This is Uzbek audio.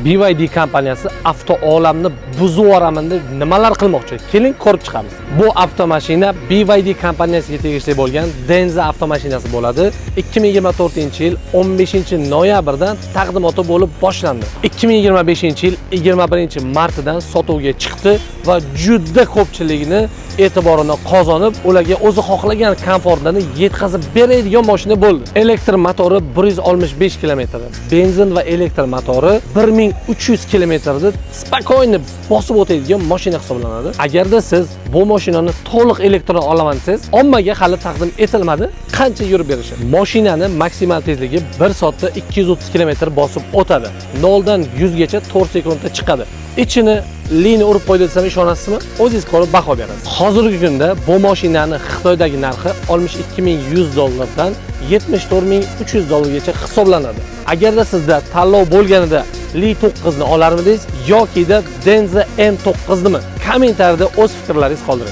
BYD kompaniyasi avto olamni buzib yuboraman deb nimalar qilmoqchi? Keling ko'rib chiqamiz. Bu avtomashina BYD kompaniyasiga tegishli bo'lgan Denza avtomashinasi bo'ladi. 2024-yil 15-noyabrdan taqdimoti bo'lib boshlandi. 2025-yil 21-martidan sotuvga chiqdi va juda ko'pchilikni e'tiborini qozonib, ularga o'zi xohlagan komfortni yetkazib beradigan mashina bo'ldi. Elektr motori 165 km, benzin va elektr motori 1300 km da spokойно bosib o'tadigan mashina hisoblanadi. Agarda siz bu mashinani to'liq elektron olaman desangiz, ommaga hali taqdim etilmadi. Qancha yurib berishi? Mashinani maksimal tezligi 1 soatda 230 km bosib o'tadi. 0 dan 100 gacha 4 sekundda chiqadi. Ichini lini urib qo'ydi desam ishonasizmi? O'zingiz ko'rib baho berasiz. Hozirgi kunda bu mashinani Xitoydagi narxi 62100 dollardan 74300 dollargacha hisoblanadi. Agarda sizda tanlov bo'lganida Li 9 ni olarmidingiz yoki Denza M9 nimi? Kommentariyada o'z fikrlaringizni qoldiring.